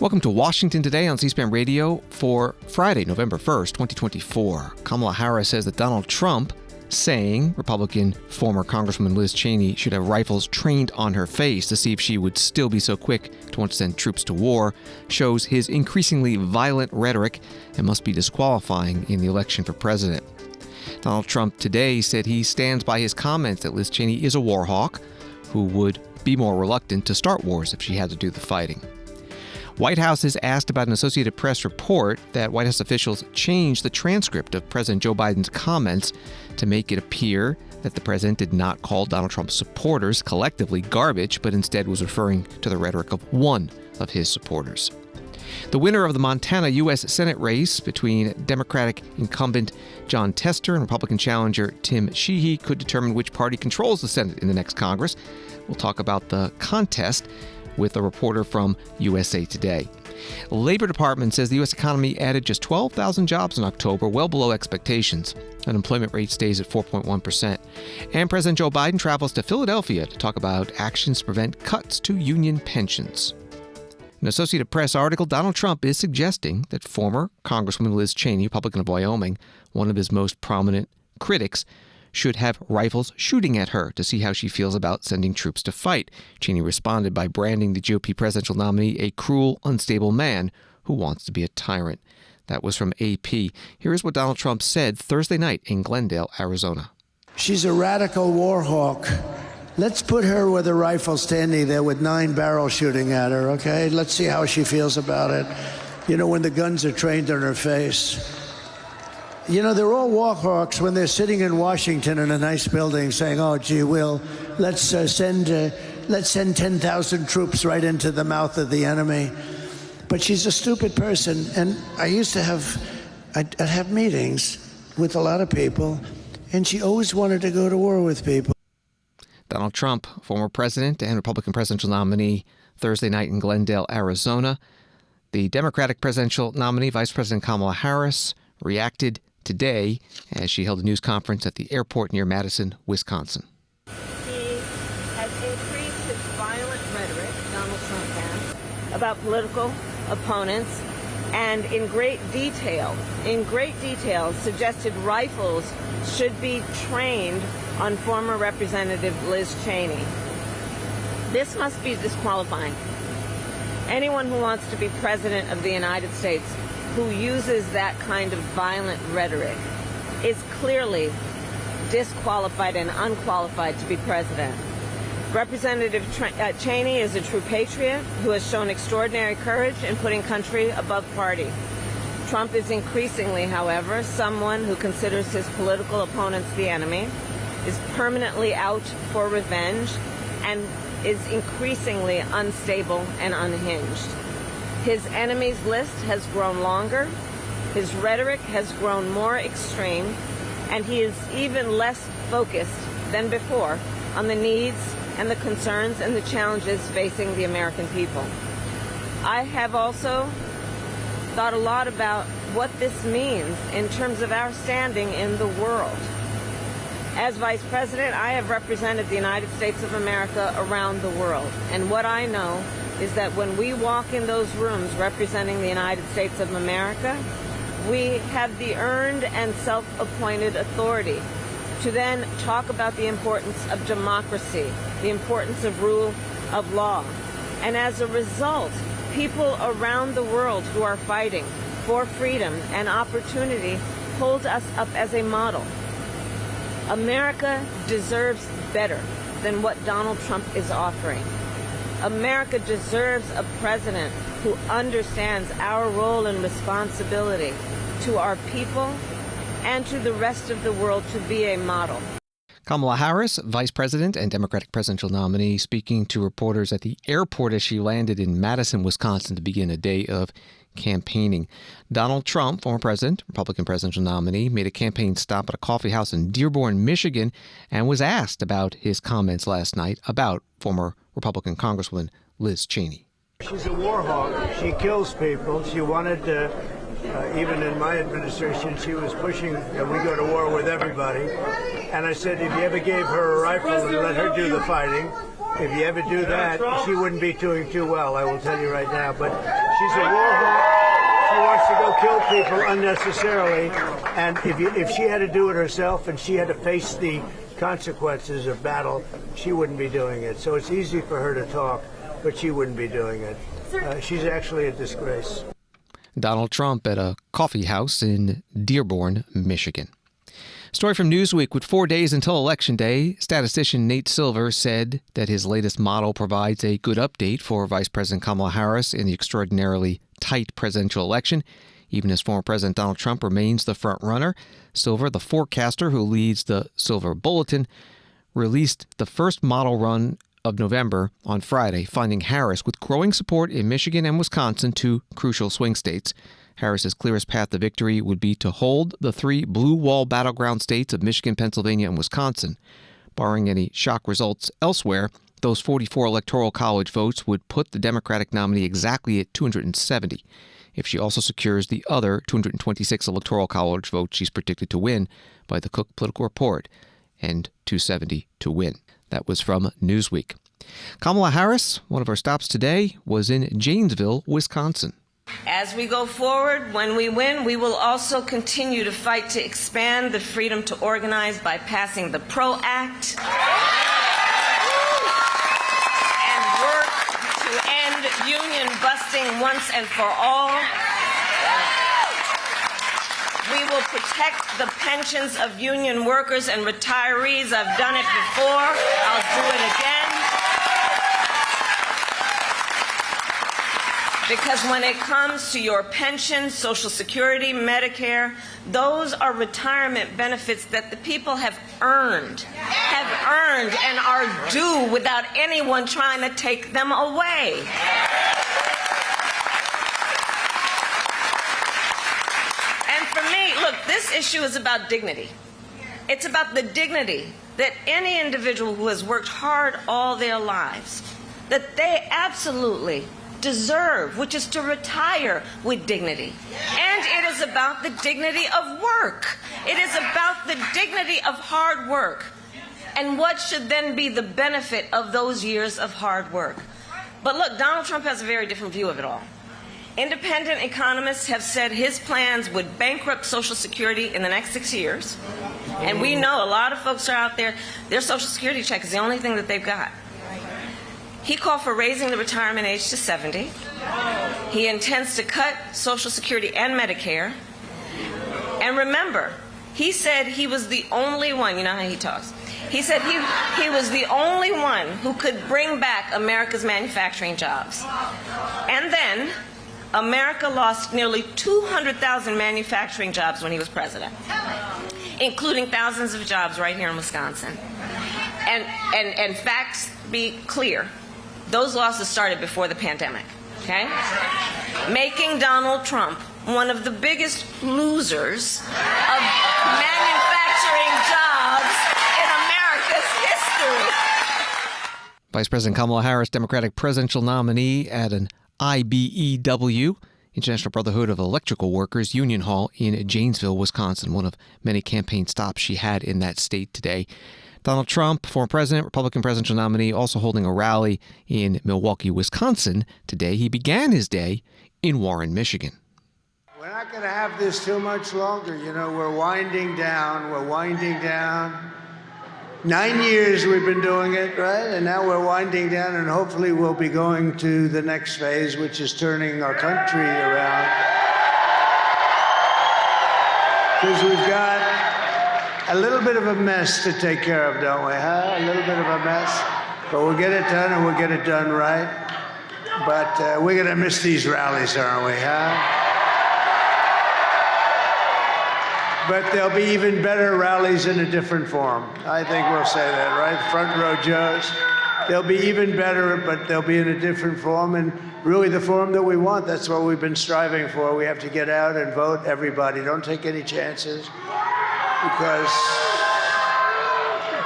Welcome to Washington Today on C-SPAN Radio for Friday, November 1st, 2024. Kamala Harris says that Donald Trump saying Republican former Congresswoman Liz Cheney should have rifles trained on her face to see if she would still be so quick to want to send troops to war shows his increasingly violent rhetoric and must be disqualifying in the election for president. Donald Trump today said he stands by his comments that Liz Cheney is a war hawk who would be more reluctant to start wars if she had to do the fighting. White House is asked about an Associated Press report that White House officials changed the transcript of President Joe Biden's comments to make it appear that the president did not call Donald Trump's supporters collectively garbage, but instead was referring to the rhetoric of one of his supporters. The winner of the Montana U.S. Senate race between Democratic incumbent Jon Tester and Republican challenger Tim Sheehy could determine which party controls the Senate in the next Congress. We'll talk about the contest with a reporter from USA Today. The Labor Department says the U.S. economy added just 12,000 jobs in October, well below expectations. Unemployment rate stays at 4.1%. And President Joe Biden travels to Philadelphia to talk about actions to prevent cuts to union pensions. An Associated Press article, Donald Trump is suggesting that former Congresswoman Liz Cheney, Republican of Wyoming, one of his most prominent critics, should have rifles shooting at her to see how she feels about sending troops to fight. Cheney responded by branding the GOP presidential nominee a cruel, unstable man who wants to be a tyrant. That was from AP. Here is what Donald Trump said Thursday night in Glendale, Arizona. She's a radical war hawk. Let's put her with a rifle standing there with 9 barrels shooting at her, okay? Let's see how she feels about it. You know, when the guns are trained on her face. You know, they're all war hawks when they're sitting in Washington in a nice building saying, oh, gee, let's send 10,000 troops right into the mouth of the enemy. But she's a stupid person. And I used to I'd have meetings with a lot of people, and she always wanted to go to war with people. Donald Trump, former president and Republican presidential nominee, Thursday night in Glendale, Arizona. The Democratic presidential nominee, Vice President Kamala Harris, reacted today as she held a news conference at the airport near Madison, Wisconsin. He has increased his violent rhetoric, Donald Trump has, about political opponents, and in great detail, suggested rifles should be trained on former Representative Liz Cheney. This must be disqualifying. Anyone who wants to be president of the United States who uses that kind of violent rhetoric is clearly disqualified and unqualified to be president. Representative Cheney is a true patriot who has shown extraordinary courage in putting country above party. Trump is increasingly, however, someone who considers his political opponents the enemy, is permanently out for revenge, and is increasingly unstable and unhinged. His enemies list has grown longer, his rhetoric has grown more extreme, and he is even less focused than before on the needs and the concerns and the challenges facing the American people. I have also thought a lot about what this means in terms of our standing in the world. As Vice President, I have represented the United States of America around the world, and what I know is that when we walk in those rooms representing the United States of America, we have the earned and self-appointed authority to then talk about the importance of democracy, the importance of rule of law. And as a result, people around the world who are fighting for freedom and opportunity hold us up as a model. America deserves better than what Donald Trump is offering. America deserves a president who understands our role and responsibility to our people and to the rest of the world to be a model. Kamala Harris, Vice President and Democratic presidential nominee, speaking to reporters at the airport as she landed in Madison, Wisconsin to begin a day of campaigning. Donald Trump, former president, Republican presidential nominee, made a campaign stop at a coffee house in Dearborn, Michigan, and was asked about his comments last night about former Republican Congresswoman Liz Cheney. She's a war hawk. She kills people. She wanted to, even in my administration, she was pushing that we go to war with everybody. And I said, if you ever gave her a rifle and let her do the fighting, if you ever do that, she wouldn't be doing too well, I will tell you right now. But She's a war hawk. She wants to go kill people unnecessarily. And if she had to do it herself and she had to face the consequences of battle, she wouldn't be doing it. So it's easy for her to talk, but she wouldn't be doing it. She's actually a disgrace. Donald Trump at a coffee house in Dearborn, Michigan. Story from Newsweek. With 4 days until Election Day, statistician Nate Silver said that his latest model provides a good update for Vice President Kamala Harris in the extraordinarily tight presidential election, even as former President Donald Trump remains the front runner. Silver, the forecaster who leads the Silver Bulletin, released the first model run of November on Friday, finding Harris with growing support in Michigan and Wisconsin, two crucial swing states. Harris's clearest path to victory would be to hold the three blue wall battleground states of Michigan, Pennsylvania, and Wisconsin. Barring any shock results elsewhere, those 44 Electoral College votes would put the Democratic nominee exactly at 270. If she also secures the other 226 Electoral College votes she's predicted to win by the Cook Political Report, and 270 to win. That was from Newsweek. Kamala Harris, one of her stops today, was in Janesville, Wisconsin. As we go forward, when we win, we will also continue to fight to expand the freedom to organize by passing the PRO Act and work to end union busting once and for all. We will protect the pensions of union workers and retirees. I've done it before. I'll do it again. Because when it comes to your pension, Social Security, Medicare, those are retirement benefits that the people have earned and are due without anyone trying to take them away. And for me, look, this issue is about dignity. It's about the dignity that any individual who has worked hard all their lives, that they absolutely deserve, which is to retire with dignity. And it is about the dignity of work. It is about the dignity of hard work. And what should then be the benefit of those years of hard work? But look, Donald Trump has a very different view of it all. Independent economists have said his plans would bankrupt Social Security in the next 6 years. And we know a lot of folks are out there, their Social Security check is the only thing that they've got. He called for raising the retirement age to 70. He intends to cut Social Security and Medicare. And remember, he said he was the only one, you know how he talks, he said he was the only one who could bring back America's manufacturing jobs. And then America lost nearly 200,000 manufacturing jobs when he was president, including thousands of jobs right here in Wisconsin. And facts be clear. Those losses started before the pandemic, okay? Making Donald Trump one of the biggest losers of manufacturing jobs in America's history. Vice President Kamala Harris, Democratic presidential nominee at an IBEW, International Brotherhood of Electrical Workers, Union Hall in Janesville, Wisconsin, one of many campaign stops she had in that state today. Donald Trump, former president, Republican presidential nominee, also holding a rally in Milwaukee, Wisconsin today. He began his day in Warren, Michigan. We're not going to have this too much longer. You know, we're winding down. 9 years we've been doing it, right? And now we're winding down, and hopefully we'll be going to the next phase, which is turning our country around. Because we've got a little bit of a mess to take care of, don't we, huh? A little bit of a mess. But we'll get it done, and we'll get it done right. But we're going to miss these rallies, aren't we, huh? But there'll be even better rallies in a different form. I think we'll say that, right? Front row Joes. They'll be even better, but they'll be in a different form, and really the form that we want. That's what we've been striving for. We have to get out and vote, everybody. Don't take any chances, because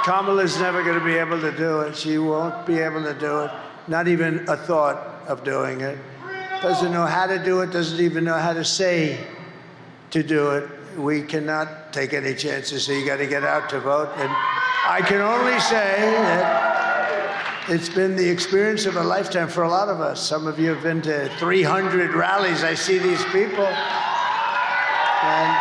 Kamala's never going to be able to do it. She won't be able to do it. Not even a thought of doing it. Doesn't know how to do it, doesn't even know how to say to do it. We cannot take any chances, so you got to get out to vote. And I can only say that It's been the experience of a lifetime for a lot of us. Some of you have been to 300 rallies. I see these people. And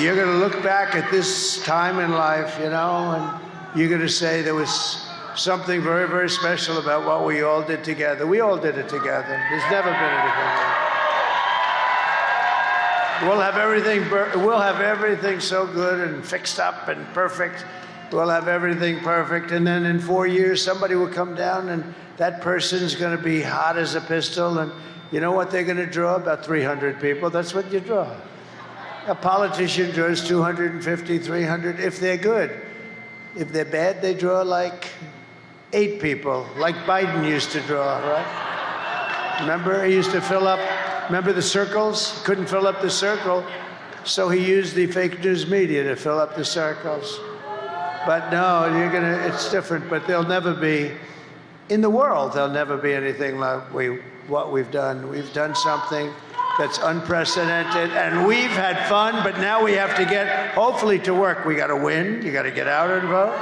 you're going to look back at this time in life, you know, and you're going to say there was something very, very special about what we all did together. We all did it together. There's never been anything like it. We'll have everything so good and fixed up and perfect. We'll have everything perfect, and then in 4 years, somebody will come down, and that person's going to be hot as a pistol, and you know what they're going to draw? About 300 people. That's what you draw. A politician draws 250, 300, if they're good. If they're bad, they draw like 8 people, like Biden used to draw, right? Remember, he used to fill up, remember the circles? Couldn't fill up the circle, so he used the fake news media to fill up the circles. But no, it's different, but there'll never be, in the world, there'll never be anything like what we've done. We've done something that's unprecedented, and we've had fun, but now we have to get, hopefully, to work. We got to win, you got to get out and vote,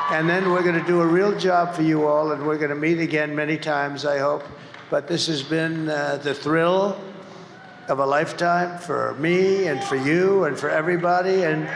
and then we're going to do a real job for you all, and we're going to meet again many times, I hope. But this has been the thrill of a lifetime for me and for you and for everybody, and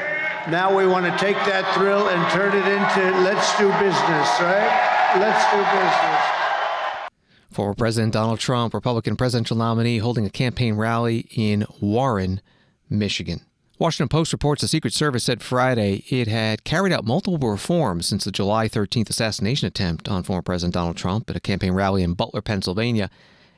now we want to take that thrill and turn it into let's do business, right? Let's do business. Former President Donald Trump, Republican presidential nominee, holding a campaign rally in Warren, Michigan. Washington Post reports the Secret Service said Friday it had carried out multiple reforms since the July 13th assassination attempt on former President Donald Trump at a campaign rally in Butler, Pennsylvania,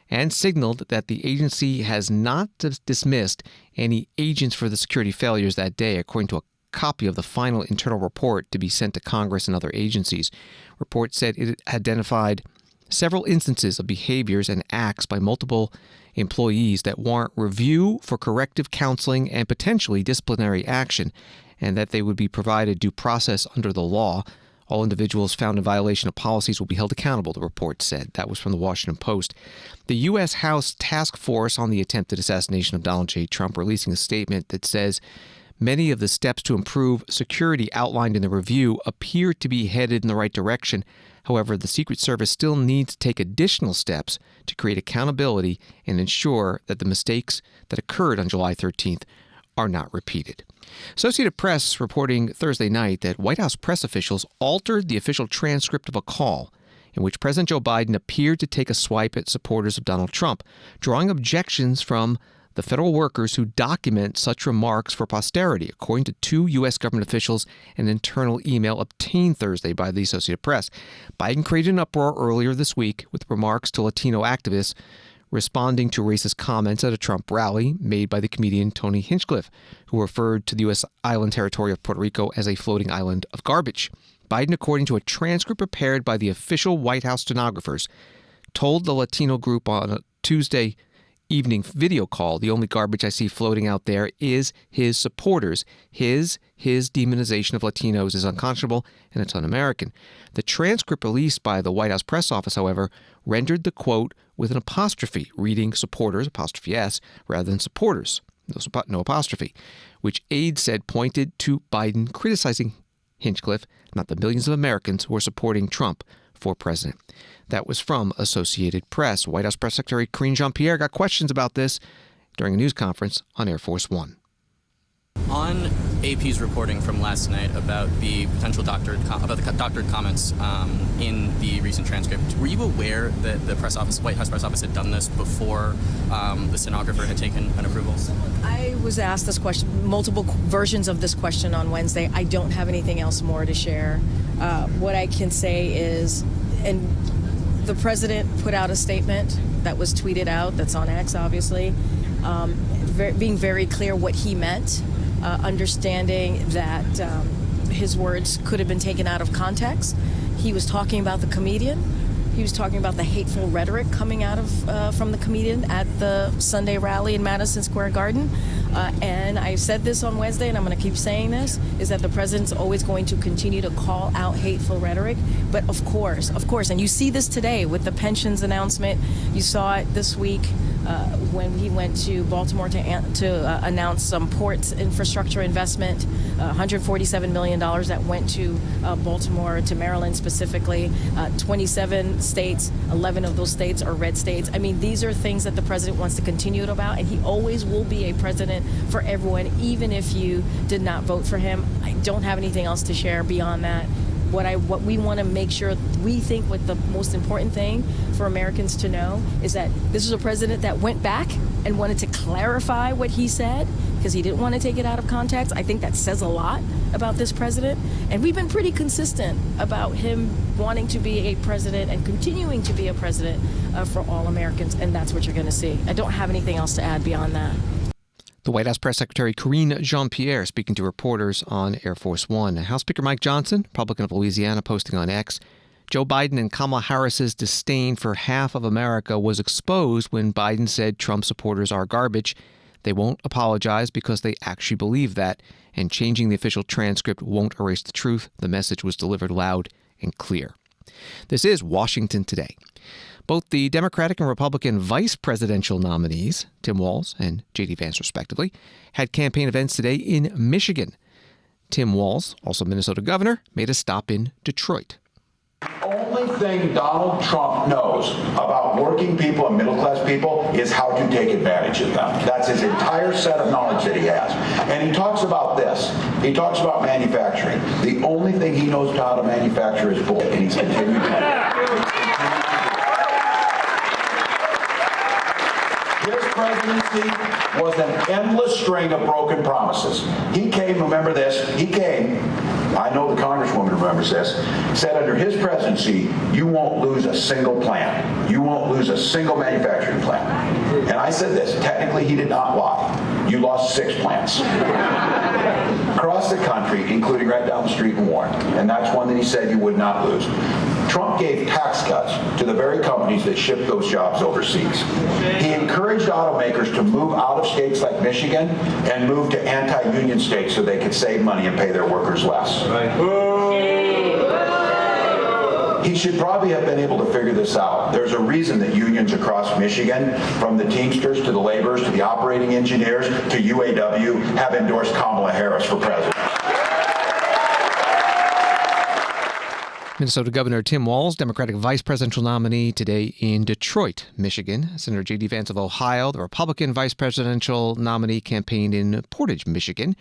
and signaled that the agency has not dismissed any agents for the security failures that day, according to a copy of the final internal report to be sent to Congress and other agencies. Report said it identified several instances of behaviors and acts by multiple employees that warrant review for corrective counseling and potentially disciplinary action, and that they would be provided due process under the law. All individuals found in violation of policies will be held accountable, the report said. That was from the Washington Post. The U.S. House Task Force on the attempted assassination of Donald J. Trump releasing a statement that says many of the steps to improve security outlined in the review appear to be headed in the right direction. However, the Secret Service still needs to take additional steps to create accountability and ensure that the mistakes that occurred on July 13th are not repeated. Associated Press reporting Thursday night that White House press officials altered the official transcript of a call in which President Joe Biden appeared to take a swipe at supporters of Donald Trump, drawing objections from the federal workers who document such remarks for posterity, according to 2 U.S. government officials, an internal email obtained Thursday by the Associated Press. Biden created an uproar earlier this week with remarks to Latino activists responding to racist comments at a Trump rally made by the comedian Tony Hinchcliffe, who referred to the U.S. island territory of Puerto Rico as a floating island of garbage. Biden, according to a transcript prepared by the official White House stenographers, told the Latino group on a Tuesday evening video call, "The only garbage I see floating out there is his supporters. His demonization of Latinos is unconscionable and it's un-American." The transcript released by the White House press office, however, rendered the quote with an apostrophe, reading supporters, apostrophe S, rather than supporters, no apostrophe, which aides said pointed to Biden criticizing Hinchcliffe, not the millions of Americans who are supporting Trump for president. That was from Associated Press. White House Press Secretary Karine Jean-Pierre got questions about this during a news conference on Air Force One. On AP's reporting from last night about the potential doctored comments in the recent transcript, were you aware that the White House press office had done this before the stenographer had taken an approval? I was asked this question, multiple versions of this question on Wednesday. I don't have anything else more to share. What I can say is, and the president put out a statement that was tweeted out, that's on X, obviously, being very clear what he meant, understanding that his words could have been taken out of context. He was talking about the comedian. He was talking about the hateful rhetoric coming out of from the comedian at the Sunday rally in Madison Square Garden. And I said this on Wednesday, and I'm going to keep saying this, is that the president's always going to continue to call out hateful rhetoric. But of course, and you see this today with the pensions announcement. You saw it this week when he went to Baltimore to announce some ports infrastructure investment, $147 million that went to Baltimore, to Maryland specifically. 27 states, 11 of those states are red states. I mean, these are things that the president wants to continue about, and he always will be a president for everyone, even if you did not vote for him. I don't have anything else to share beyond that. What we want to make sure, we think what the most important thing for Americans to know is that this is a president that went back and wanted to clarify what he said because he didn't want to take it out of context. I think that says a lot about this president. And we've been pretty consistent about him wanting to be a president and continuing to be a president for all Americans. And that's what you're going to see. I don't have anything else to add beyond that. The White House Press Secretary Karine Jean-Pierre speaking to reporters on Air Force One. House Speaker Mike Johnson, Republican of Louisiana, posting on X, Joe Biden and Kamala Harris's disdain for half of America was exposed when Biden said Trump supporters are garbage. They won't apologize because they actually believe that, and changing the official transcript won't erase the truth. The message was delivered loud and clear. This is Washington Today. Both the Democratic and Republican vice presidential nominees, Tim Walz and J.D. Vance respectively, had campaign events today in Michigan. Tim Walz, also Minnesota governor, made a stop in Detroit. The only thing Donald Trump knows about working people and middle-class people is how to take advantage of them. That's his entire set of knowledge that he has. And he talks about this. He talks about manufacturing. The only thing he knows how to manufacture is bullshit, and he's continued to do it. His presidency was an endless string of broken promises. He came, remember this, he came, I know the Congresswoman remembers this, said under his presidency, you won't lose a single plant. You won't lose a single manufacturing plant. And I said this, technically he did not lie. You lost 6 plants. Across the country, including right down the street in Warren. And that's one that he said you would not lose. Trump gave tax cuts to the very companies that ship those jobs overseas. He encouraged automakers to move out of states like Michigan and move to anti-union states so they could save money and pay their workers less. He should probably have been able to figure this out. There's a reason that unions across Michigan, from the Teamsters to the laborers to the operating engineers to UAW, have endorsed Kamala Harris for president. Minnesota Governor Tim Walz, Democratic vice presidential nominee, today in Detroit, Michigan. Senator J.D. Vance of Ohio, the Republican vice presidential nominee, campaigned in Portage, Michigan,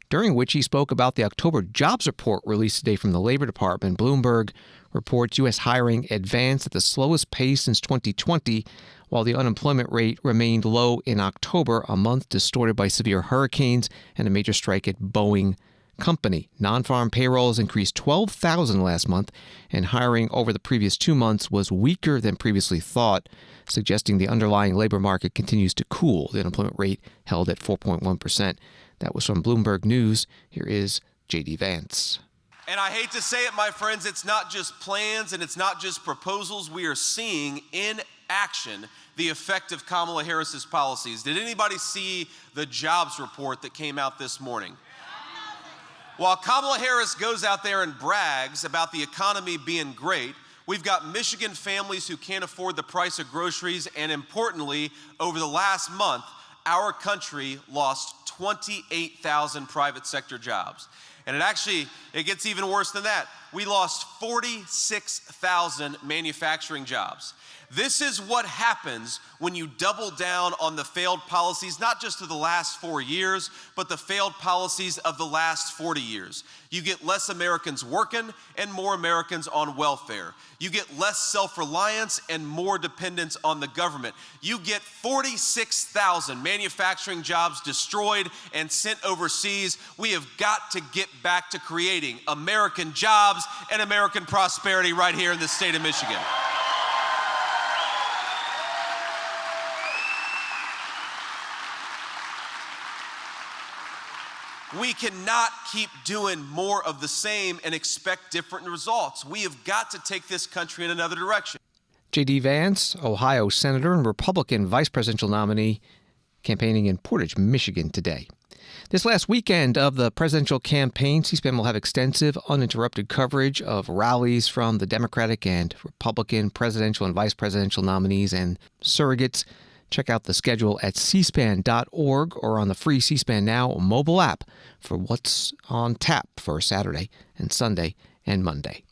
during which he spoke about the October jobs report released today from the Labor Department. Bloomberg reports U.S. hiring advanced at the slowest pace since 2020, while the unemployment rate remained low in October, a month distorted by severe hurricanes and a major strike at Boeing Company. Non-farm payrolls increased 12,000 last month, and hiring over the previous 2 months was weaker than previously thought, suggesting the underlying labor market continues to cool. The unemployment rate held at 4.1%. That was from Bloomberg News. Here is J.D. Vance. And I hate to say it, my friends, it's not just plans and it's not just proposals. We are seeing in action the effect of Kamala Harris's policies. Did anybody see the jobs report that came out this morning? While Kamala Harris goes out there and brags about the economy being great, we've got Michigan families who can't afford the price of groceries, and importantly, over the last month, our country lost 28,000 private sector jobs. And it gets even worse than that. We lost 46,000 manufacturing jobs. This is what happens when you double down on the failed policies, not just of the last 4 years, but the failed policies of the last 40 years. You get less Americans working and more Americans on welfare. You get less self-reliance and more dependence on the government. You get 46,000 manufacturing jobs destroyed and sent overseas. We have got to get back to creating American jobs and American prosperity right here in the state of Michigan. We cannot keep doing more of the same and expect different results. We have got to take this country in another direction. J.D. Vance, Ohio Senator and Republican vice presidential nominee, campaigning in Portage, Michigan today. This last weekend of the presidential campaign, C-SPAN will have extensive, uninterrupted coverage of rallies from the Democratic and Republican presidential and vice presidential nominees and surrogates. Check out the schedule at cspan.org or on the free C-SPAN Now mobile app for what's on tap for Saturday and Sunday and Monday.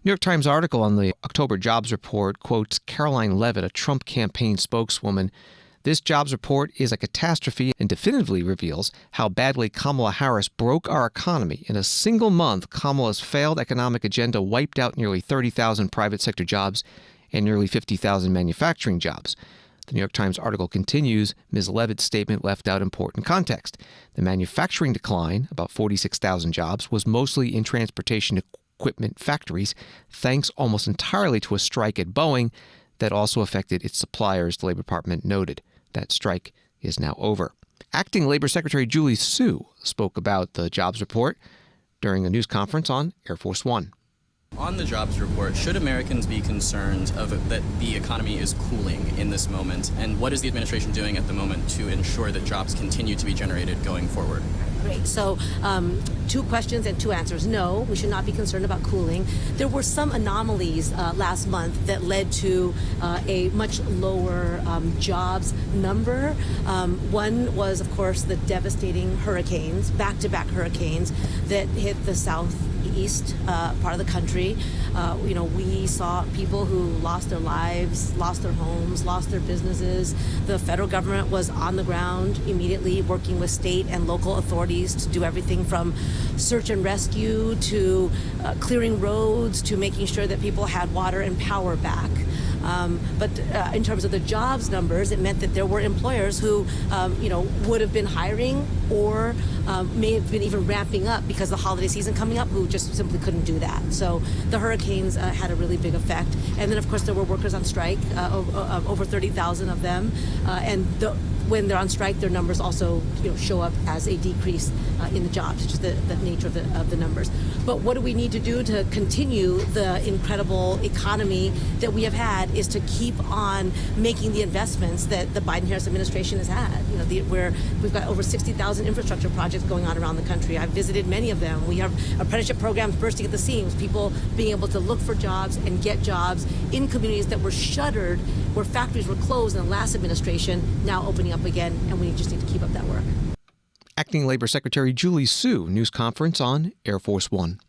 New York Times article on the October jobs report quotes Caroline Leavitt, a Trump campaign spokeswoman. This jobs report is a catastrophe and definitively reveals how badly Kamala Harris broke our economy. In a single month, Kamala's failed economic agenda wiped out nearly 30,000 private sector jobs and nearly 50,000 manufacturing jobs. The New York Times article continues, Ms. Leavitt's statement left out important context. The manufacturing decline, about 46,000 jobs, was mostly in transportation equipment factories, thanks almost entirely to a strike at Boeing that also affected its suppliers, the Labor Department noted. That strike is now over. Acting Labor Secretary Julie Su spoke about the jobs report during a news conference on Air Force One. On the jobs report, should Americans be concerned that the economy is cooling in this moment? And what is the administration doing at the moment to ensure that jobs continue to be generated going forward? Great. So 2 questions and 2 answers. No, we should not be concerned about cooling. There were some anomalies last month that led to a much lower jobs number. One was, of course, the devastating hurricanes, back-to-back hurricanes that hit the southeast part of the country. We saw people who lost their lives, lost their homes, lost their businesses. The federal government was on the ground immediately working with state and local authorities to do everything from search and rescue to clearing roads to making sure that people had water and power back. But in terms of the jobs numbers, it meant that there were employers who, would have been hiring or may have been even ramping up because of the holiday season coming up, who just simply couldn't do that. So the hurricanes had a really big effect. And then, of course, there were workers on strike, over 30,000 of them. When they're on strike, their numbers also show up as a decrease in the jobs, which is the nature of the numbers. But what do we need to do to continue the incredible economy that we have had is to keep on making the investments that the Biden-Harris administration has had. Where we've got over 60,000 infrastructure projects going on around the country. I've visited many of them. We have apprenticeship programs bursting at the seams, people being able to look for jobs and get jobs in communities that were shuttered, where factories were closed in the last administration, now opening up again, and we just need to keep up that work. Acting Labor Secretary Julie Su, news conference on Air Force One.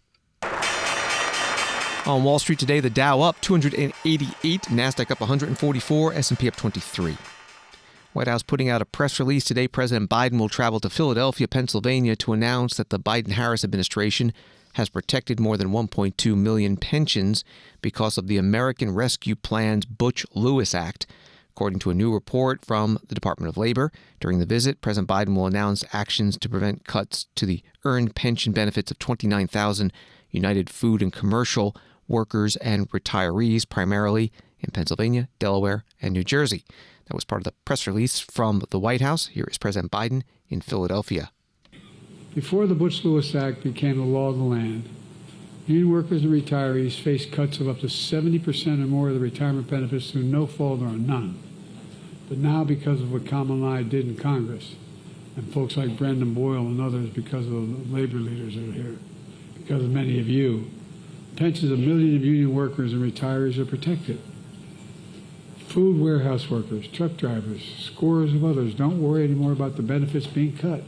On Wall Street today, the Dow up 288, NASDAQ up 144, S&P up 23. White House putting out a press release today. President Biden will travel to Philadelphia, Pennsylvania to announce that the Biden-Harris administration has protected more than 1.2 million pensions because of the American Rescue Plan's Butch-Lewis Act. According to a new report from the Department of Labor, during the visit, President Biden will announce actions to prevent cuts to the earned pension benefits of 29,000 United Food and Commercial workers and retirees, primarily in Pennsylvania, Delaware, and New Jersey. That was part of the press release from the White House. Here is President Biden in Philadelphia. Before the Butch-Lewis Act became the law of the land, union workers and retirees faced cuts of up to 70% or more of the retirement benefits through no fault or none. But now, because of what Kamala and I did in Congress, and folks like Brendan Boyle and others, because of the labor leaders that are here, because of many of you, pensions of millions of union workers and retirees are protected. Food warehouse workers, truck drivers, scores of others don't worry anymore about the benefits being cut,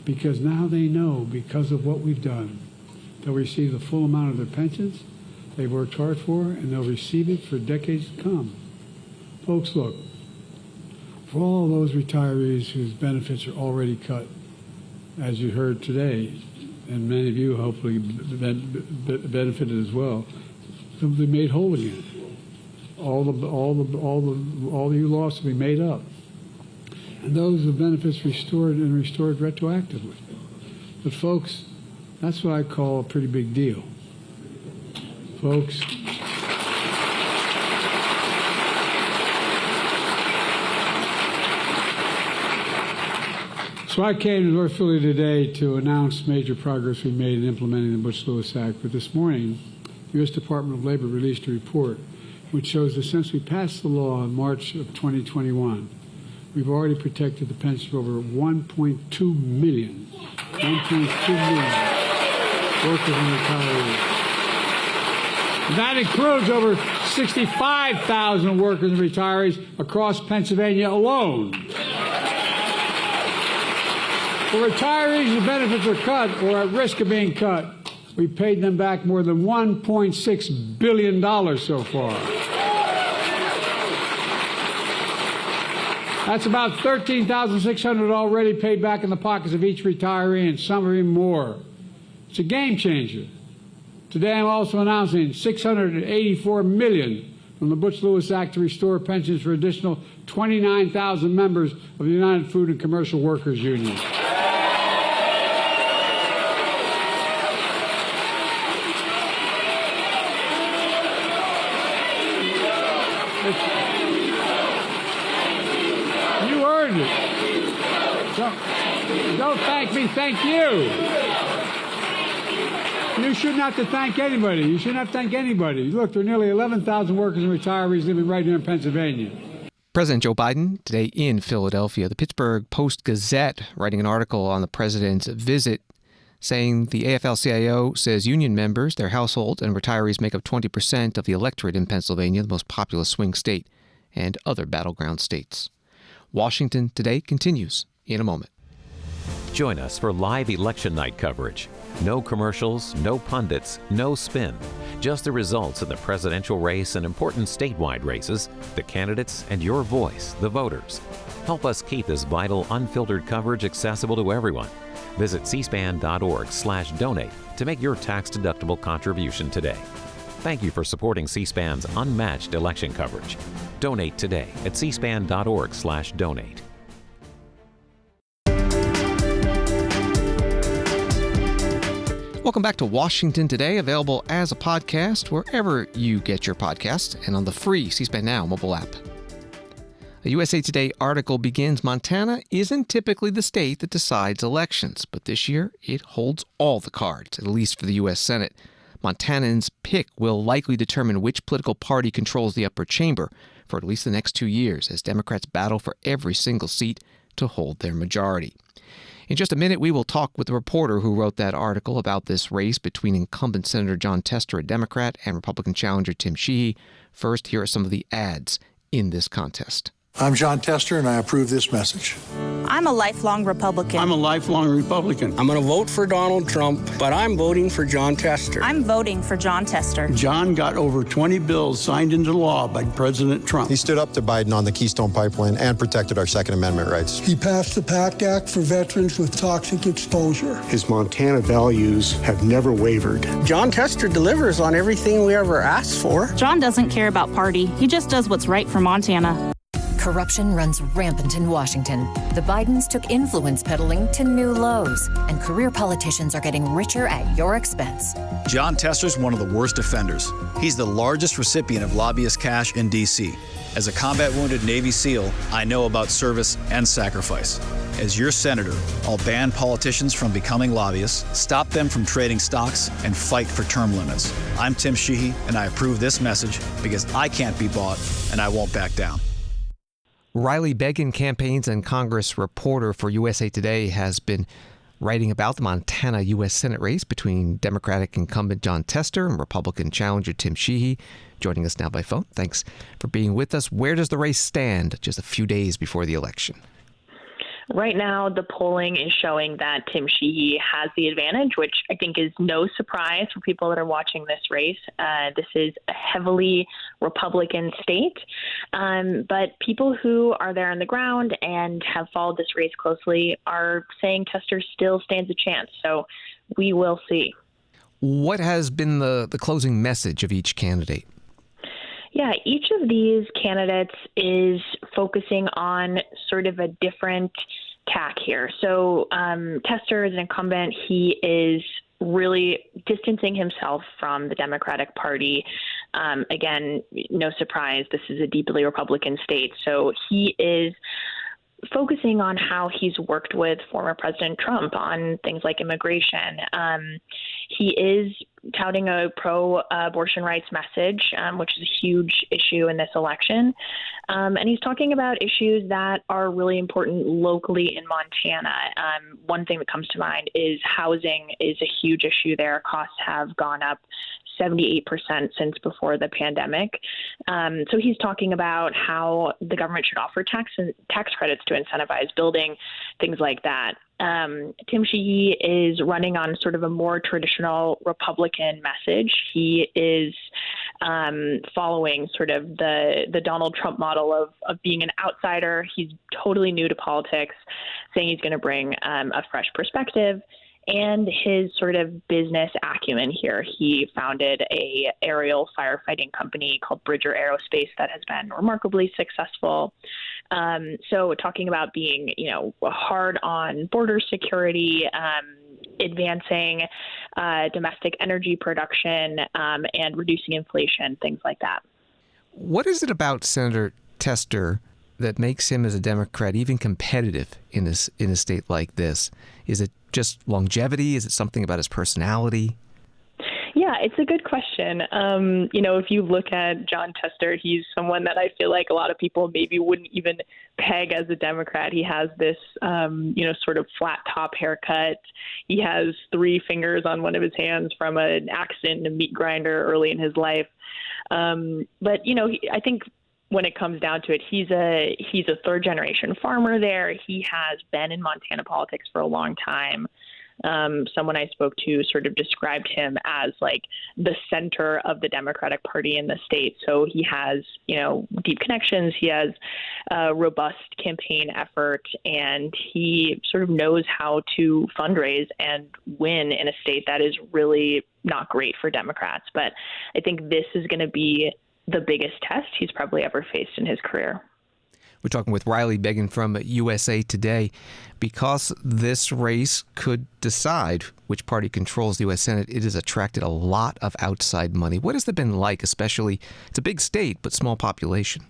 because now they know, because of what we've done, they'll receive the full amount of their pensions they've worked hard for, and they'll receive it for decades to come. Folks, look, for all those retirees whose benefits are already cut, as you heard today, and many of you hopefully benefited as well, they'll be made whole again. All you lost will be made up, and those with benefits restored retroactively. But folks, that's what I call a pretty big deal. Folks, so I came to North Philly today to announce major progress we made in implementing the Butch-Lewis Act. But this morning, the U.S. Department of Labor released a report which shows that since we passed the law in March of 2021, we've already protected the pensions of over 1.2 million workers and retirees. And that includes over 65,000 workers and retirees across Pennsylvania alone. For retirees whose benefits are cut or at risk of being cut, we paid them back more than $1.6 billion so far. That's about $13,600 already paid back in the pockets of each retiree, and some are even more. It's a game changer. Today I'm also announcing $684 million from the Butch-Lewis Act to restore pensions for additional 29,000 members of the United Food and Commercial Workers Union. You earned it. So, don't thank me, thank you. You shouldn't have to thank anybody. You shouldn't have to thank anybody. Look, there are nearly 11,000 workers and retirees living right here in Pennsylvania. President Joe Biden today in Philadelphia. The Pittsburgh Post-Gazette writing an article on the president's visit, saying the AFL-CIO says union members, their households, and retirees make up 20% of the electorate in Pennsylvania, the most populous swing state, and other battleground states. Washington Today continues in a moment. Join us for live election night coverage. No commercials, no pundits, no spin. Just the results of the presidential race and important statewide races, the candidates, and your voice, the voters. Help us keep this vital, unfiltered coverage accessible to everyone. Visit cspan.org/donate to make your tax-deductible contribution today. Thank you for supporting C-SPAN's unmatched election coverage. Donate today at cspan.org/donate. Welcome back to Washington Today, available as a podcast wherever you get your podcasts and on the free C-SPAN Now mobile app. A USA Today article begins, Montana isn't typically the state that decides elections, but this year it holds all the cards, at least for the U.S. Senate. Montanans' pick will likely determine which political party controls the upper chamber for at least the next 2 years as Democrats battle for every single seat to hold their majority. In just a minute, we will talk with the reporter who wrote that article about this race between incumbent Senator Jon Tester, a Democrat, and Republican challenger Tim Sheehy. First, here are some of the ads in this contest. I'm Jon Tester, and I approve this message. I'm a lifelong Republican. I'm a lifelong Republican. I'm going to vote for Donald Trump, but I'm voting for Jon Tester. I'm voting for Jon Tester. Jon got over 20 bills signed into law by President Trump. He stood up to Biden on the Keystone Pipeline and protected our Second Amendment rights. He passed the PACT Act for veterans with toxic exposure. His Montana values have never wavered. Jon Tester delivers on everything we ever asked for. Jon doesn't care about party. He just does what's right for Montana. Corruption runs rampant in Washington. The Bidens took influence peddling to new lows, and career politicians are getting richer at your expense. Jon Tester's one of the worst offenders. He's the largest recipient of lobbyist cash in D.C. As a combat-wounded Navy SEAL, I know about service and sacrifice. As your senator, I'll ban politicians from becoming lobbyists, stop them from trading stocks, and fight for term limits. I'm Tim Sheehy, and I approve this message because I can't be bought, and I won't back down. Riley Beggin, campaigns and Congress reporter for USA Today, has been writing about the Montana U.S. Senate race between Democratic incumbent Jon Tester and Republican challenger Tim Sheehy, joining us now by phone. Thanks for being with us. Where does the race stand just a few days before the election? Right now, the polling is showing that Tim Sheehy has the advantage, which I think is no surprise for people that are watching this race. This is a heavily Republican state, but people who are there on the ground and have followed this race closely are saying Tester still stands a chance. So we will see. What has been the closing message of each candidate? Yeah, each of these candidates is focusing on sort of a different tack here. So Tester is an incumbent. He is really distancing himself from the Democratic Party. Again, no surprise, this is a deeply Republican state. So he is focusing on how he's worked with former President Trump on things like immigration. He is touting a pro-abortion rights message, which is a huge issue in this election. And he's talking about issues that are really important locally in Montana. One thing that comes to mind is housing is a huge issue there. Costs have gone up 78% since before the pandemic. So he's talking about how the government should offer tax credits to incentivize building, things like that. Tim Sheehy is running on sort of a more traditional Republican message. He is following sort of the Donald Trump model of being an outsider. He's totally new to politics, saying he's going to bring a fresh perspective and his sort of business acumen here. He founded a aerial firefighting company called Bridger Aerospace that has been remarkably successful. So talking about being, hard on border security, advancing domestic energy production, and reducing inflation, things like that. What is it about Senator Tester that makes him as a Democrat even competitive in a state like this? Is it just longevity? Is it something about his personality? Yeah, it's a good question. If you look at Jon Tester, he's someone that I feel like a lot of people maybe wouldn't even peg as a Democrat. He has this, sort of flat top haircut. He has 3 fingers on one of his hands from an accident in a meat grinder early in his life. But I think when it comes down to it, he's a third generation farmer there. He has been in Montana politics for a long time. Someone I spoke to sort of described him as like the center of the Democratic Party in the state. So he has, deep connections. He has a robust campaign effort, and he sort of knows how to fundraise and win in a state that is really not great for Democrats. But I think this is going to be the biggest test he's probably ever faced in his career. We're talking with Riley Beggin from USA Today. Because this race could decide which party controls the U.S. Senate, it has attracted a lot of outside money. What has that been like, especially, it's a big state, but small population?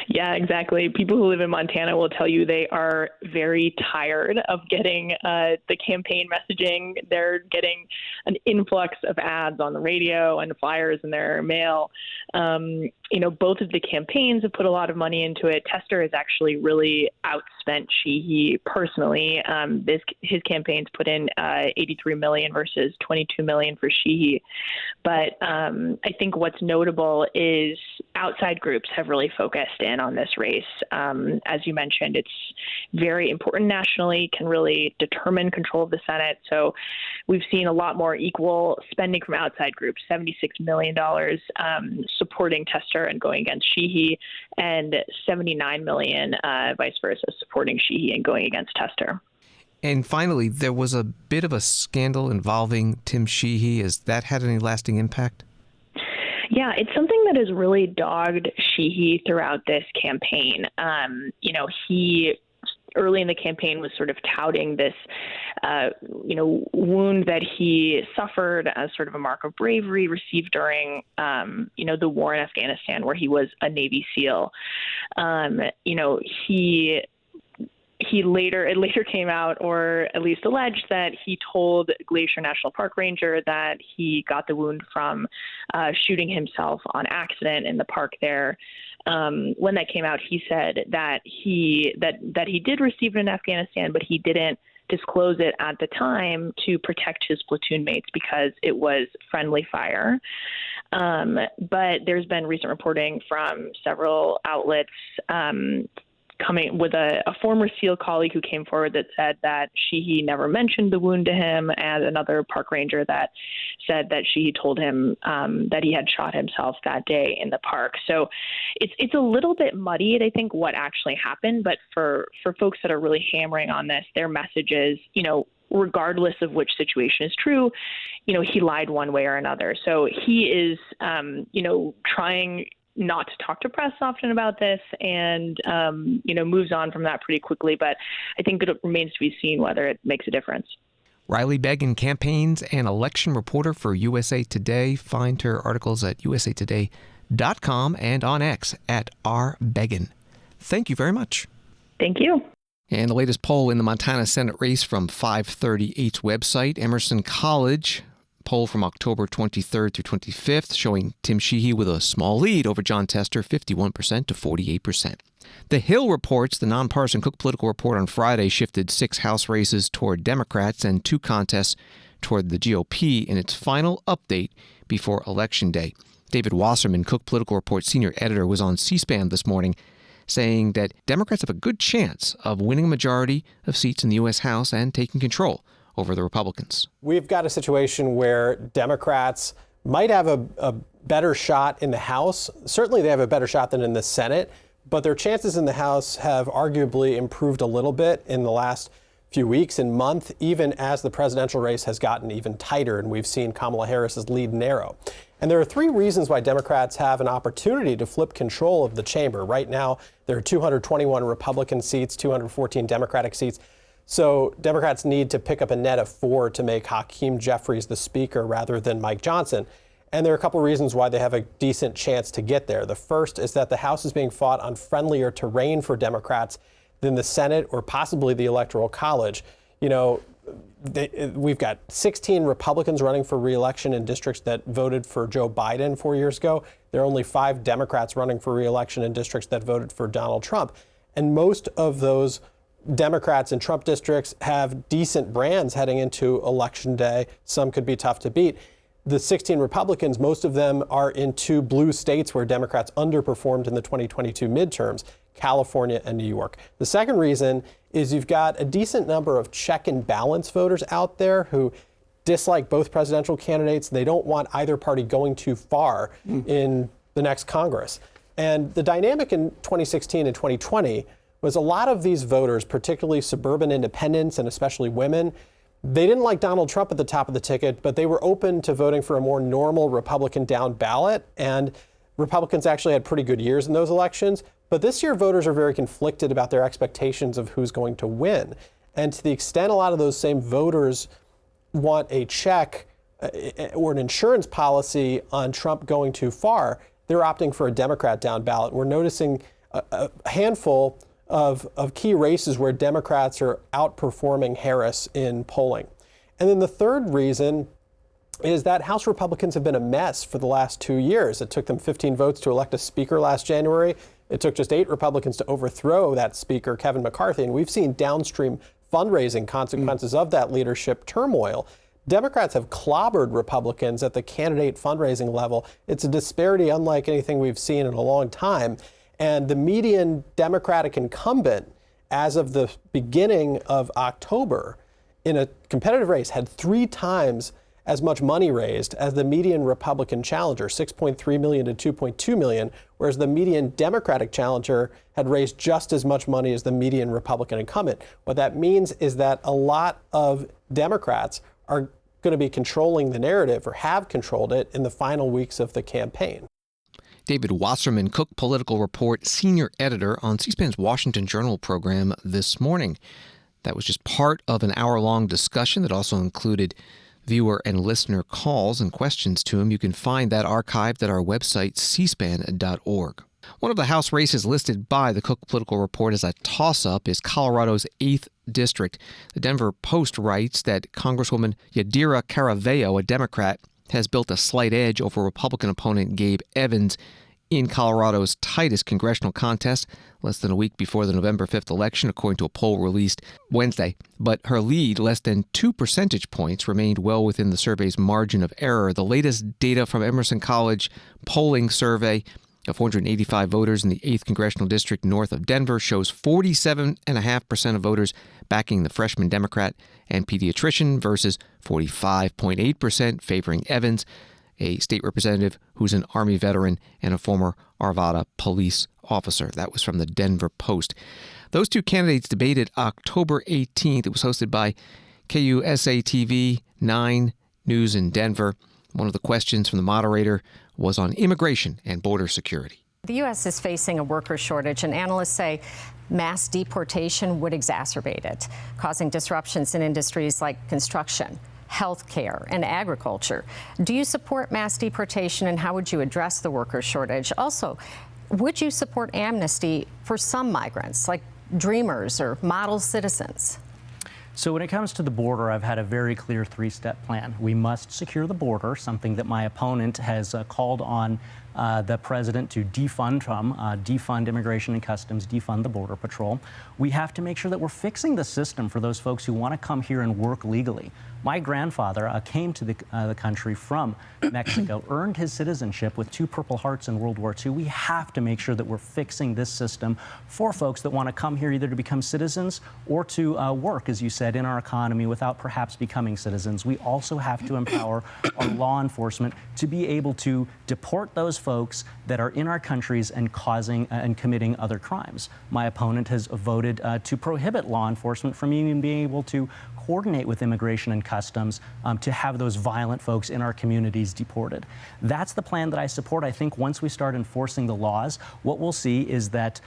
Yeah, exactly. People who live in Montana will tell you they are very tired of getting the campaign messaging. They're getting an influx of ads on the radio and flyers in their mail. Both of the campaigns have put a lot of money into it. Tester has actually really outspent Sheehy personally. His campaigns put in $83 million versus $22 million for Sheehy. But I think what's notable is outside groups have really focused in on this race. As you mentioned, it's very important nationally, can really determine control of the Senate. So we've seen a lot more equal spending from outside groups, $76 million supporting Tester and going against Sheehy, and $79 million vice versa, supporting Sheehy and going against Tester. And finally, there was a bit of a scandal involving Tim Sheehy. Has that had any lasting impact? Yeah, it's something that has really dogged Sheehy throughout this campaign. He early in the campaign was sort of touting this, wound that he suffered as sort of a mark of bravery received during, the war in Afghanistan, where he was a Navy SEAL. It later came out, or at least alleged, that he told Glacier National Park Ranger that he got the wound from shooting himself on accident in the park there. When that came out, he said that he did receive it in Afghanistan, but he didn't disclose it at the time to protect his platoon mates because it was friendly fire. But there's been recent reporting from several outlets coming with a former SEAL colleague who came forward that said that Sheehy never mentioned the wound to him, and another park ranger that said that Sheehy told him that he had shot himself that day in the park. So it's a little bit muddied, I think, what actually happened. But for folks that are really hammering on this, their message is, regardless of which situation is true, he lied one way or another. So he is, trying not to talk to press often about this and, moves on from that pretty quickly. But I think it remains to be seen whether it makes a difference. Riley Beggin, campaigns and election reporter for USA Today. Find her articles at usatoday.com and on X at @rbeggin. Thank you very much. Thank you. And the latest poll in the Montana Senate race from 538's website, Emerson College, poll from October 23rd through 25th, showing Tim Sheehy with a small lead over Jon Tester, 51% to 48%. The Hill reports the nonpartisan Cook Political Report on Friday shifted 6 House races toward Democrats and 2 contests toward the GOP in its final update before Election Day. David Wasserman, Cook Political Report senior editor, was on C-SPAN this morning saying that Democrats have a good chance of winning a majority of seats in the U.S. House and taking control over the Republicans. We've got a situation where Democrats might have a better shot in the House. Certainly they have a better shot than in the Senate, but their chances in the House have arguably improved a little bit in the last few weeks and month, even as the presidential race has gotten even tighter and we've seen Kamala Harris's lead narrow. And there are three reasons why Democrats have an opportunity to flip control of the chamber. Right now, there are 221 Republican seats, 214 Democratic seats. So Democrats need to pick up a net of 4 to make Hakeem Jeffries the speaker rather than Mike Johnson. And there are a couple reasons why they have a decent chance to get there. The first is that the House is being fought on friendlier terrain for Democrats than the Senate or possibly the Electoral College. You know, we've got 16 Republicans running for re-election in districts that voted for Joe Biden 4 years ago. There are only 5 Democrats running for re-election in districts that voted for Donald Trump. And most of those Democrats in Trump districts have decent brands heading into Election Day. Some could be tough to beat. The 16 Republicans, most of them are in 2 blue states where Democrats underperformed in the 2022 midterms, California and New York. The second reason is you've got a decent number of check and balance voters out there who dislike both presidential candidates. They don't want either party going too far in the next Congress. And the dynamic in 2016 and 2020 was a lot of these voters, particularly suburban independents and especially women, they didn't like Donald Trump at the top of the ticket, but they were open to voting for a more normal Republican down ballot. And Republicans actually had pretty good years in those elections. But this year, voters are very conflicted about their expectations of who's going to win. And to the extent a lot of those same voters want a check or an insurance policy on Trump going too far, they're opting for a Democrat down ballot. We're noticing a handful of key races where Democrats are outperforming Harris in polling. And then the third reason is that House Republicans have been a mess for the last 2 years. It took them 15 votes to elect a speaker last January. It took just 8 Republicans to overthrow that speaker, Kevin McCarthy. And we've seen downstream fundraising consequences of that leadership turmoil. Democrats have clobbered Republicans at the candidate fundraising level. It's a disparity unlike anything we've seen in a long time. And the median Democratic incumbent, as of the beginning of October, in a competitive race, had 3 times as much money raised as the median Republican challenger, $6.3 million to $2.2 million, whereas the median Democratic challenger had raised just as much money as the median Republican incumbent. What that means is that a lot of Democrats are going to be controlling the narrative or have controlled it in the final weeks of the campaign. David Wasserman, Cook Political Report senior editor on C-SPAN's Washington Journal program this morning. That was just part of an hour-long discussion that also included viewer and listener calls and questions to him. You can find that archived at our website, cspan.org. One of the House races listed by the Cook Political Report as a toss-up is Colorado's 8th District. The Denver Post writes that Congresswoman Yadira Caraveo, a Democrat, has built a slight edge over Republican opponent Gabe Evans in Colorado's tightest congressional contest, less than a week before the November 5th election, according to a poll released Wednesday. But her lead, less than 2 percentage points, remained well within the survey's margin of error. The latest data from Emerson College polling survey of 485 voters in the 8th Congressional District north of Denver shows 47.5% of voters backing the freshman Democrat and pediatrician versus 45.8% favoring Evans, a state representative who's an Army veteran and a former Arvada police officer. That was from the Denver Post. Those two candidates debated October 18th. It was hosted by KUSA-TV 9 News in Denver. One of the questions from the moderator was on immigration and border security. The U.S. is facing a worker shortage, and analysts say mass deportation would exacerbate it, causing disruptions in industries like construction, healthcare, and agriculture. Do you support mass deportation, and how would you address the worker shortage? Also, would you support amnesty for some migrants, like dreamers or model citizens? So when it comes to the border, I've had a very clear 3-step plan. We must secure the border, something that my opponent has called on the president to defund from, defund immigration and customs, defund the Border Patrol. We have to make sure that we're fixing the system for those folks who want to come here and work legally. My grandfather came to the country from Mexico, earned his citizenship with 2 Purple Hearts in World War II. We have to make sure that we're fixing this system for folks that want to come here either to become citizens or to work, as you said, in our economy without perhaps becoming citizens. We also have to empower our law enforcement to be able to deport those folks that are in our countries and causing and committing other crimes. My opponent has voted to prohibit law enforcement from even being able to coordinate with immigration and customs to have those violent folks in our communities deported. That's the plan that I support. I think once we start enforcing the laws, what we'll see is that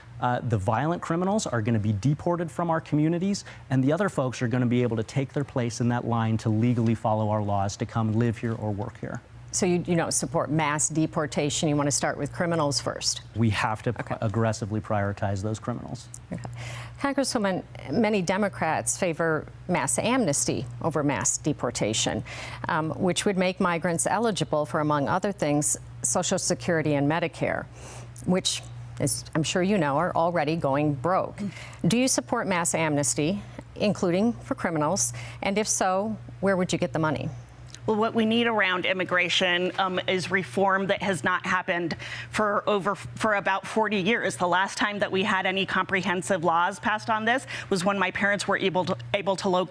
the violent criminals are going to be deported from our communities, and the other folks are going to be able to take their place in that line to legally follow our laws to come live here or work here. So you don't support mass deportation. You want to start with criminals first. We have to aggressively prioritize those criminals. Okay. Congresswoman, many Democrats favor mass amnesty over mass deportation, which would make migrants eligible for, among other things, Social Security and Medicare, which, as I'm sure you know, are already going broke. Do you support mass amnesty, including for criminals? And if so, where would you get the money? Well, what we need around immigration is reform that has not happened for about 40 years. The last time that we had any comprehensive laws passed on this was when my parents were able to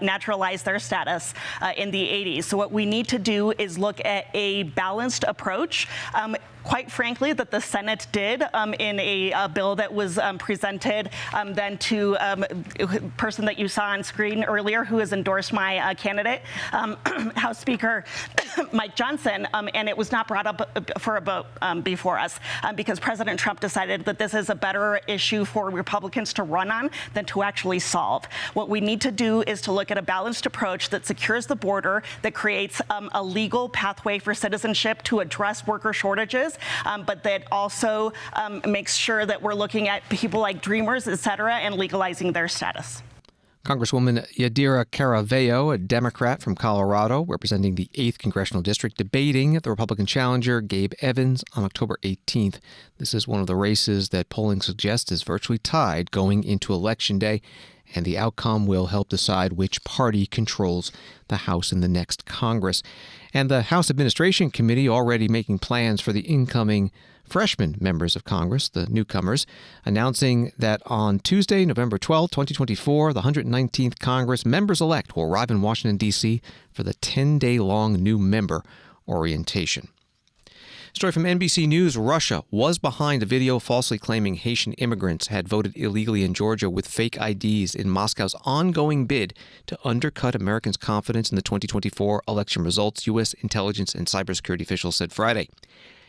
naturalize their status in the 80s. So what we need to do is look at a balanced approach. Quite frankly, that the Senate did in a bill that was presented then to a person that you saw on screen earlier who has endorsed my candidate, House Speaker Mike Johnson, and it was not brought up for a vote before us because President Trump decided that this is a better issue for Republicans to run on than to actually solve. What we need to do is to look at a balanced approach that secures the border, that creates a legal pathway for citizenship to address worker shortages, but that also makes sure that we're looking at people like Dreamers, et cetera, and legalizing their status. Congresswoman Yadira Caraveo, a Democrat from Colorado, representing the 8th Congressional District, debating the Republican challenger Gabe Evans on October 18th. This is one of the races that polling suggests is virtually tied going into Election Day, and the outcome will help decide which party controls the House in the next Congress. And the House Administration Committee already making plans for the incoming freshman members of Congress, the newcomers, announcing that on Tuesday, November 12, 2024, the 119th Congress members-elect will arrive in Washington, D.C. for the 10-day-long new member orientation. Story from NBC News. Russia was behind a video falsely claiming Haitian immigrants had voted illegally in Georgia with fake IDs in Moscow's ongoing bid to undercut Americans' confidence in the 2024 election results, U.S. intelligence and cybersecurity officials said Friday.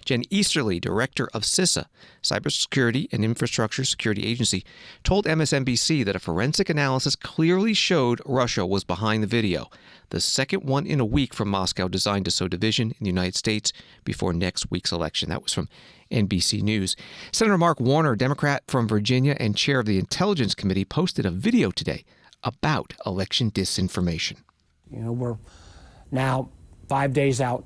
Jen Easterly, director of CISA, Cybersecurity and Infrastructure Security Agency, told MSNBC that a forensic analysis clearly showed Russia was behind the video, the second one in a week from Moscow designed to sow division in the United States before next week's election. That was from NBC News. Senator Mark Warner, Democrat from Virginia and chair of the Intelligence Committee, posted a video today about election disinformation. You know, we're now 5 days out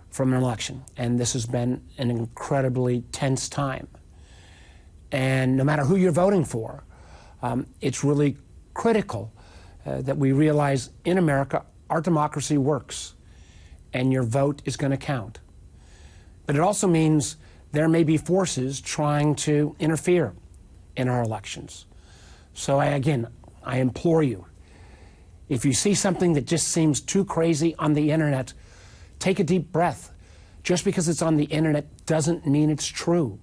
from an election, and this has been an incredibly tense time. And no matter who you're voting for, it's really critical that we realize in America our democracy works, and your vote is going to count. But it also means there may be forces trying to interfere in our elections. So I implore you, if you see something that just seems too crazy on the internet, take a deep breath. Just because it's on the internet doesn't mean it's true.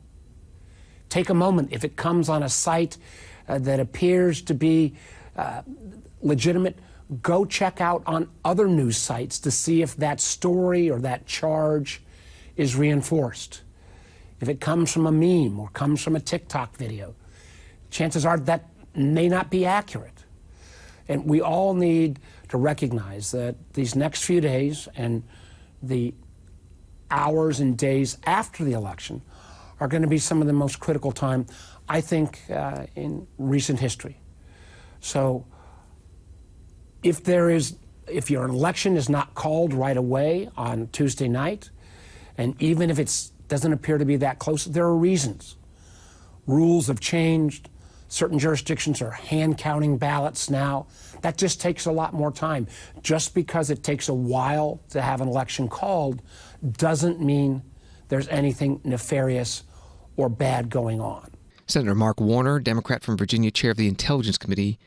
Take a moment. If it comes on a site that appears to be legitimate, go check out on other news sites to see if that story or that charge is reinforced. If it comes from a meme or comes from a TikTok video, chances are that may not be accurate. And we all need to recognize that these next few days and the hours and days after the election are going to be some of the most critical time, I think, in recent history. So if your election is not called right away on Tuesday night, and even if it doesn't appear to be that close, there are reasons. Rules have changed, Certain jurisdictions are hand counting ballots now. That just takes a lot more time. Just because it takes a while to have an election called doesn't mean there's anything nefarious or bad going on. Senator Mark Warner, Democrat from Virginia, chair of the Intelligence Committee,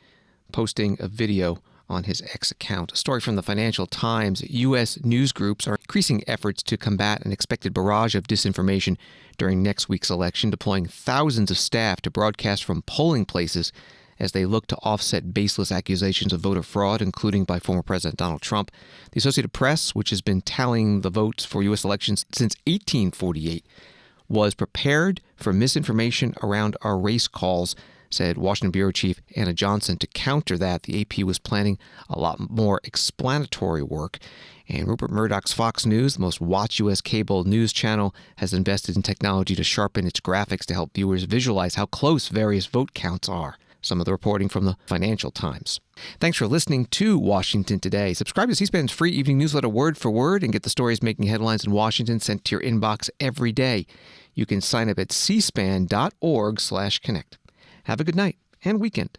posting a video on his X account. A story from the Financial Times. U.S. news groups are increasing efforts to combat an expected barrage of disinformation during next week's election, deploying thousands of staff to broadcast from polling places as they look to offset baseless accusations of voter fraud, including by former President Donald Trump. The Associated Press, which has been tallying the votes for U.S. elections since 1848, was prepared for misinformation around our race calls, said Washington Bureau Chief Anna Johnson. To counter that, the AP was planning a lot more explanatory work. And Rupert Murdoch's Fox News, the most watched U.S. cable news channel, has invested in technology to sharpen its graphics to help viewers visualize how close various vote counts are. Some of the reporting from the Financial Times. Thanks for listening to Washington Today. Subscribe to C-SPAN's free evening newsletter Word for Word and get the stories making headlines in Washington sent to your inbox every day. You can sign up at cspan.org/connect. Have a good night and weekend.